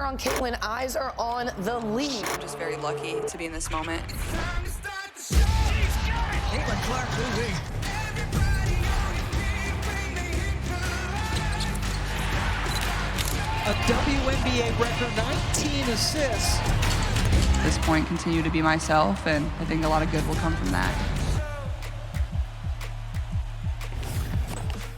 on Caitlin, eyes are on the lead. I'm just very lucky to be in this moment. Caitlin Clark moving. A WNBA record 19 assists. At this point, continue to be myself, and I think a lot of good will come from that.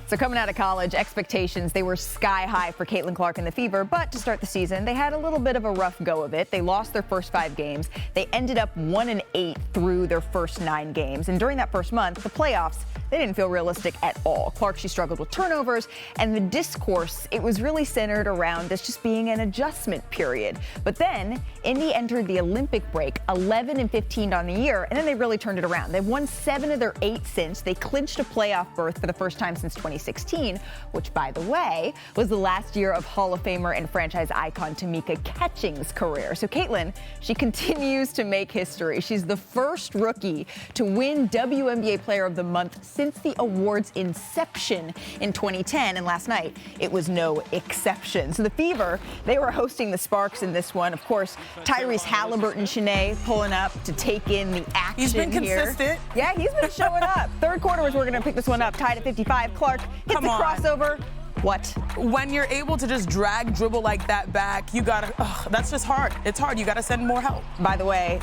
So coming out of college, expectations, they were sky high for Caitlin Clark and the Fever, but to start the season, they had a little bit of a rough go of it. They lost their first 5 games. They ended up 1-8 through their first 9 games. And during that first month, the playoffs, they didn't feel realistic at all. Clark, she struggled with turnovers, and the discourse, it was really centered around this just being an adjustment period. But then Indy entered the Olympic break 11-15 on the year, and then they really turned it around. They've won 7 of their 8 since. They clinched a playoff berth for the first time since 2016, which, by the way, was the last year of Hall of Famer and franchise icon Tamika Catching's career. So Caitlin, she continues to make history. She's the first rookie to win WNBA Player of the Month since the award's inception in 2010, and last night it was no exception. So the Fever, they were hosting the Sparks in this one. Of course, Tyrese Halliburton, Chiney pulling up to take in the action. He's been consistent. Yeah, he's been showing up. Third quarter was we're going to pick this one up, tied at 55. Clark hits the crossover. What? When you're able to just dribble like that back, you gotta, that's just hard. It's hard. You gotta send more help. By the way,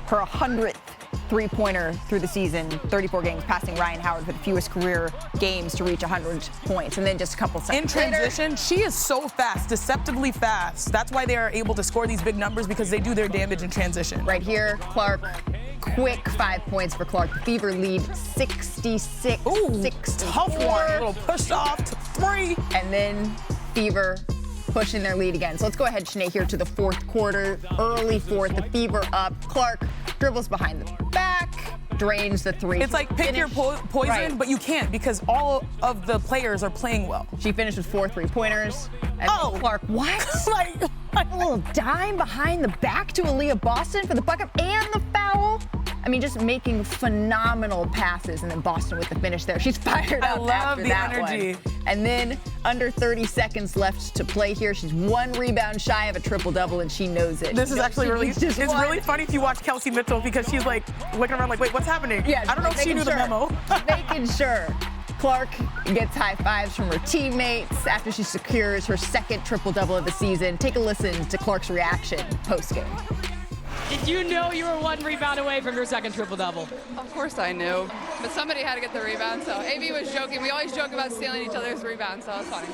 her 100th three-pointer through the season, 34 games, passing Ryan Howard for the fewest career games to reach 100 points. And then just a couple seconds in transition, she is so fast, deceptively fast. That's why they are able to score these big numbers, because they do their damage in transition. Right here, Clark, quick 5 points for Clark. The Fever lead 66-64. Ooh, tough one. A little push off to 3. And then Fever pushing their lead again. So let's go ahead, Sinead, here to the fourth quarter. Early fourth, the Fever up. Clark dribbles behind the back, drains the 3. It's like pick your poison, right, but you can't, because all of the players are playing well. She finished with 4 3-pointers. And Clark, what? like a little dime behind the back to Aaliyah Boston for the bucket and the foul. I mean, just making phenomenal passes, and then Boston with the finish there. She's fired up after that energy. One. And then under 30 seconds left to play here. She's 1 rebound shy of a triple-double, and she knows it. This is actually really funny if you watch Kelsey Mitchell, because she's like looking around like, wait, what's happening? Yeah, I don't know if she knew the memo. Making sure. Clark gets high fives from her teammates after she secures her second triple-double of the season. Take a listen to Clark's reaction post-game. Did you know you were 1 rebound away from your second triple-double? Of course I knew, but somebody had to get the rebound, so AB was joking. We always joke about stealing each other's rebounds, so it was funny.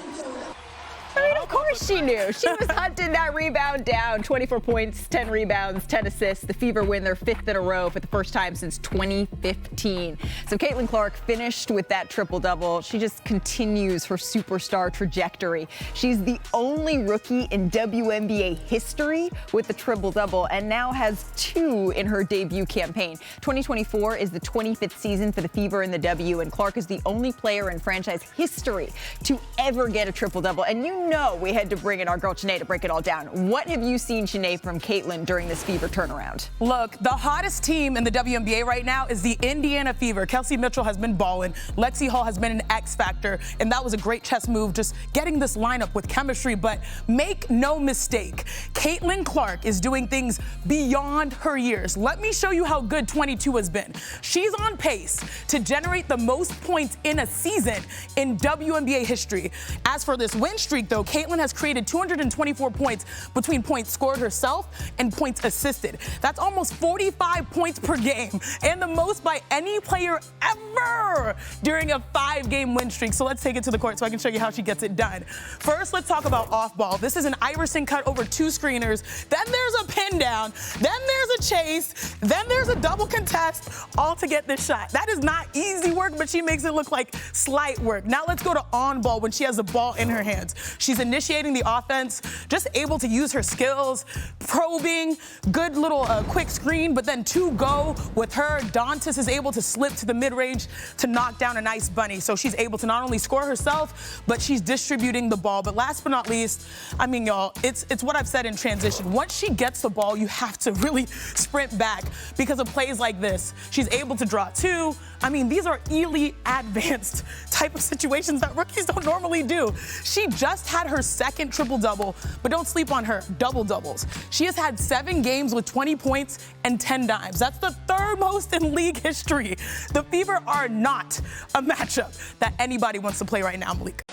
I mean, of course she knew. She was hunting that rebound down. 24 points, 10 rebounds, 10 assists. The Fever win their 5th in a row for the first time since 2015. So Caitlin Clark finished with that triple-double. She just continues her superstar trajectory. She's the only rookie in WNBA history with a triple-double, and now has 2 in her debut campaign. 2024 is the 25th season for the Fever in the W, and Clark is the only player in franchise history to ever get a triple-double. And you know we had to bring in our girl Sinead to break it all down. What have you seen, Sinead, from Caitlin during this Fever turnaround? Look, the hottest team in the WNBA right now is the Indiana Fever. Kelsey Mitchell has been balling. Lexi Hall has been an X factor, and that was a great chess move, just getting this lineup with chemistry. But make no mistake, Caitlin Clark is doing things beyond her years. Let me show you how good 22 has been. She's on pace to generate the most points in a season in WNBA history. As for this win streak, though, Caitlin has created 224 points between points scored herself and points assisted. That's almost 45 points per game, and the most by any player ever during a 5-game win streak. So let's take it to the court so I can show you how she gets it done. First, let's talk about off ball. This is an Iverson cut over 2 screeners. Then there's a pin down. Then there's a chase. Then there's a double contest, all to get this shot. That is not easy work, but she makes it look like slight work. Now let's go to on ball when she has the ball in her hands. She's initiating the offense, just able to use her skills, probing, good little quick screen, but then 2 go with her. Dantas is able to slip to the mid-range to knock down a nice bunny. So she's able to not only score herself, but she's distributing the ball. But last but not least, I mean, y'all, it's what I've said in transition. Once she gets the ball, you have to really sprint back because of plays like this. She's able to draw 2. I mean, these are elite advanced type of situations that rookies don't normally do. She just just had her second triple-double, but don't sleep on her double-doubles. She has had 7 games with 20 points and 10 dimes. That's the 3rd most in league history. The Fever are not a matchup that anybody wants to play right now, Malika.